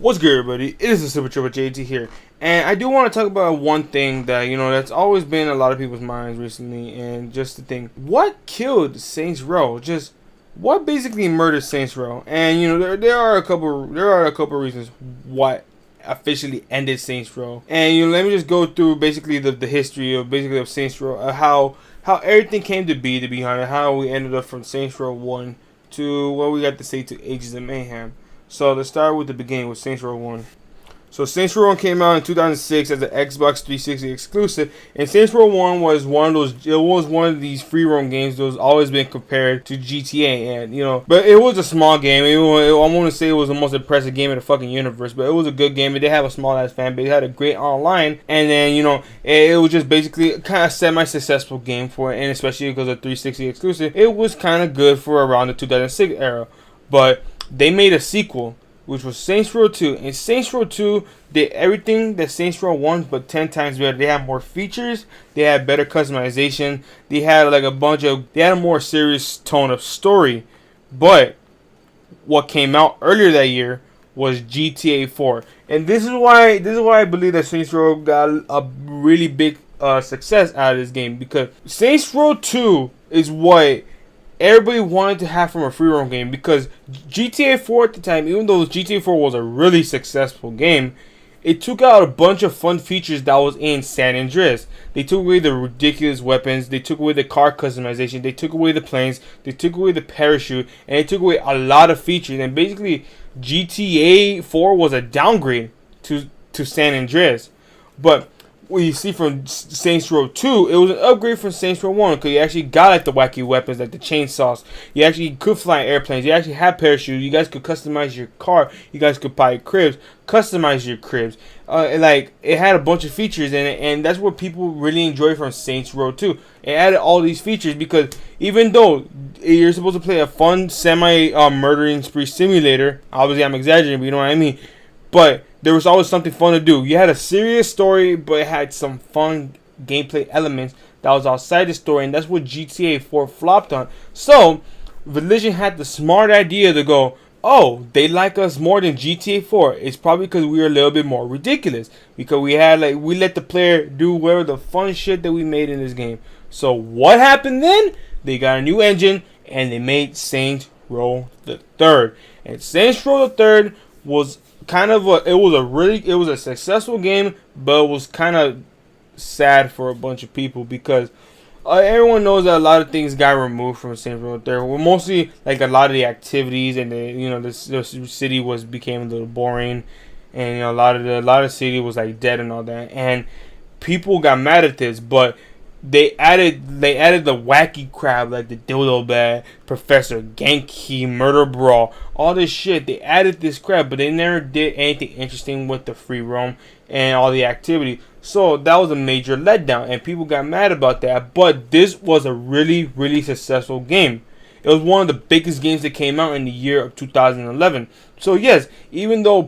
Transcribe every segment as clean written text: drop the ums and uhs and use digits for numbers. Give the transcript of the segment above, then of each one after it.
What's good, everybody? It is the Super Triple JT here, and I do want to talk about one thing that that's always been in a lot of people's minds recently, and just the thing: what killed Saints Row? Just what basically murdered Saints Row? And there are a couple reasons what officially ended Saints Row. And let me just go through basically the history of Saints Row, how everything came to be behind it, how we ended up from Saints Row 1 to what we got to say to Ages of Mayhem. So let's start with the beginning with Saints Row 1. So Saints Row 1 came out in 2006 as an Xbox 360 exclusive, and Saints Row 1 was one of these free roam games that was always been compared to GTA, and but it was a small game. I want to say it was the most impressive game in the fucking universe, but it was a good game. It did have a small ass fan base, it had a great online, and then it was just basically kind of semi-successful game for it, and especially because of 360 exclusive, it was kind of good for around the 2006 era. But they made a sequel, which was Saints Row 2. And Saints Row 2 did everything that Saints Row 1, but 10 times better. They had more features, they had better customization, they had they had a more serious tone of story. But what came out earlier that year was GTA 4. And this is why I believe that Saints Row got a really big success out of this game, because Saints Row 2 is what everybody wanted to have from a free roam game, because GTA 4 at the time, even though GTA 4 was a really successful game, it took out a bunch of fun features that was in San Andreas. They took away the ridiculous weapons, they took away the car customization, they took away the planes, they took away the parachute, and they took away a lot of features. And basically, GTA 4 was a downgrade to San Andreas. But what you see from Saints Row 2, it was an upgrade from Saints Row 1, because you actually got the wacky weapons, like the chainsaws. You actually could fly airplanes. You actually had parachutes. You guys could customize your car. You guys could buy cribs, customize your cribs. It had a bunch of features in it, and that's what people really enjoy from Saints Row 2. It added all these features, because even though you're supposed to play a fun semi-murdering spree simulator, obviously I'm exaggerating, but you know what I mean, but there was always something fun to do. You had a serious story, but it had some fun gameplay elements that was outside the story, and that's what GTA 4 flopped on. So, Volition had the smart idea to go, oh, they like us more than GTA 4. It's probably because we were a little bit more ridiculous, because we let the player do whatever the fun shit that we made in this game. So what happened then? They got a new engine, and they made Saints Row the Third. And Saints Row the Third was it was a successful game, but it was kind of sad for a bunch of people, because everyone knows that a lot of things got removed from Saints Row there. Well, mostly a lot of the activities, and the city became a little boring, and a lot of the city was dead and all that, and people got mad at this. But they added the wacky crap, like the dildo bag, Professor Genki, Murder Brawl, all this shit. They added this crap, but they never did anything interesting with the free roam and all the activity. So that was a major letdown, and people got mad about that. But this was a really, really successful game. It was one of the biggest games that came out in the year of 2011. So yes, even though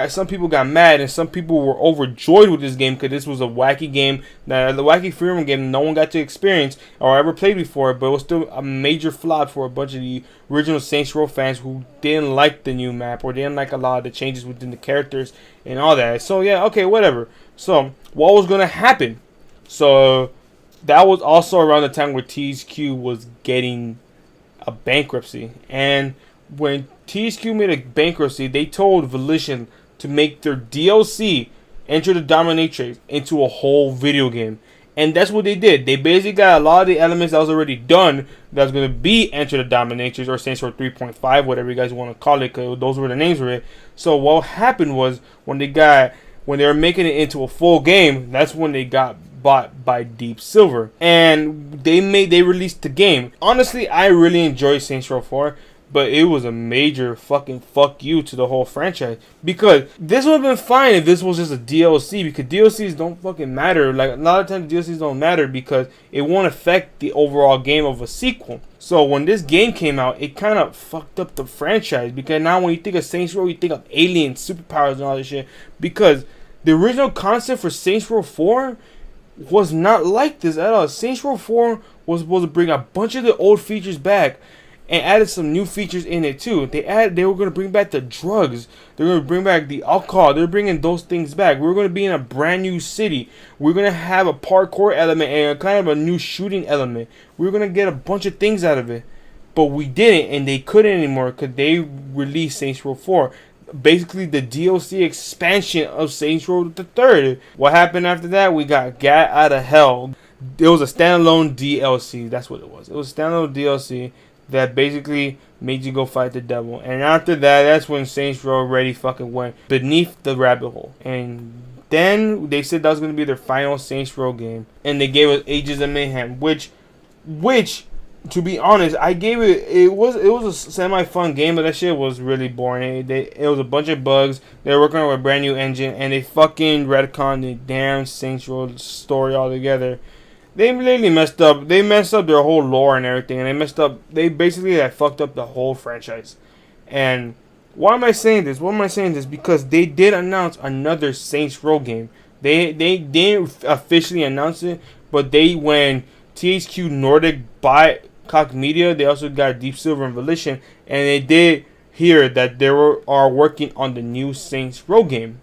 some people got mad, and some people were overjoyed with this game, because this was a wacky game, the wacky free roam game no one got to experience or ever played before, but it was still a major flop for a bunch of the original Saints Row fans who didn't like the new map, or didn't like a lot of the changes within the characters and all that. So yeah, okay, whatever. So what was gonna happen? So that was also around the time where THQ was getting a bankruptcy, and when THQ made a bankruptcy, they told Volition to make their DLC, Enter the Dominatrix, into a whole video game. And that's what they did. They basically got a lot of the elements that was already done that was going to be Enter the Dominatrix, or Saints Row 3.5, whatever you guys want to call it, because those were the names for it. So what happened was, when they were making it into a full game, that's when they got bought by Deep Silver, and they released the game. Honestly, I really enjoyed Saints Row 4, but it was a major fucking fuck you to the whole franchise, because this would have been fine if this was just a DLC, because DLCs don't fucking matter. A lot of times DLCs don't matter because it won't affect the overall game of a sequel. So when this game came out, it kind of fucked up the franchise, because now when you think of Saints Row, you think of aliens, superpowers, and all this shit, because the original concept for Saints Row 4 was not like this at all. Saints Row 4 was supposed to bring a bunch of the old features back, and added some new features in it too. They were gonna bring back the drugs. They're gonna bring back the alcohol. They're bringing those things back. We're gonna be in a brand new city. We're gonna have a parkour element and a kind of a new shooting element. We're gonna get a bunch of things out of it, but we didn't, and they couldn't anymore because they released Saints Row 4. Basically, the DLC expansion of Saints Row the Third. What happened after that? We got Gat Out of Hell. It was a standalone DLC. That's what it was. It was a standalone DLC that basically made you go fight the devil. And after that, that's when Saints Row already fucking went beneath the rabbit hole. And then they said that was going to be their final Saints Row game. And they gave us Ages of Mayhem, which, to be honest, I gave it was a semi-fun game, but that shit was really boring. It was a bunch of bugs. They were working on a brand new engine, and they fucking retconned the damn Saints Row story altogether. They really messed up. They messed up their whole lore and everything, and they basically fucked up the whole franchise. And why am I saying this? Because they did announce another Saints Row game. They didn't officially announce it, but when THQ Nordic bought Koch Media, they also got Deep Silver and Volition, and they did hear that they are working on the new Saints Row game.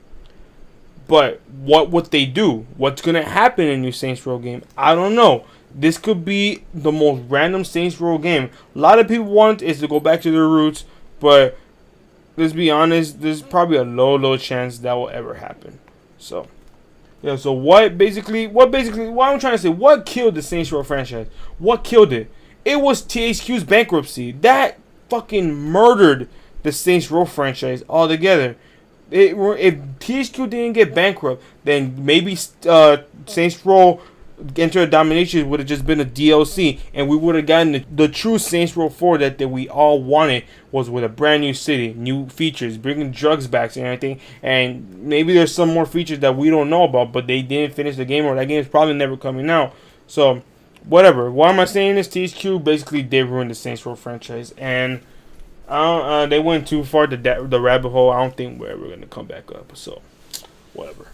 But what would they do? What's going to happen in the new Saints Row game? I don't know. This could be the most random Saints Row game. A lot of people want is to go back to their roots, but let's be honest, there's probably a low chance that will ever happen. So, yeah, so what I'm trying to say, what killed the Saints Row franchise? What killed it? It was THQ's bankruptcy. That fucking murdered the Saints Row franchise altogether. If THQ didn't get bankrupt, then maybe Saints Row Enter Domination would have just been a DLC, and we would have gotten the true Saints Row 4 that we all wanted, was with a brand new city, new features, bringing drugs back and everything, and maybe there's some more features that we don't know about, but they didn't finish the game, or that game is probably never coming out. So, whatever. Why am I saying this? THQ basically did ruin the Saints Row franchise, and they went too far to the rabbit hole. I don't think we're ever going to come back up. So, whatever.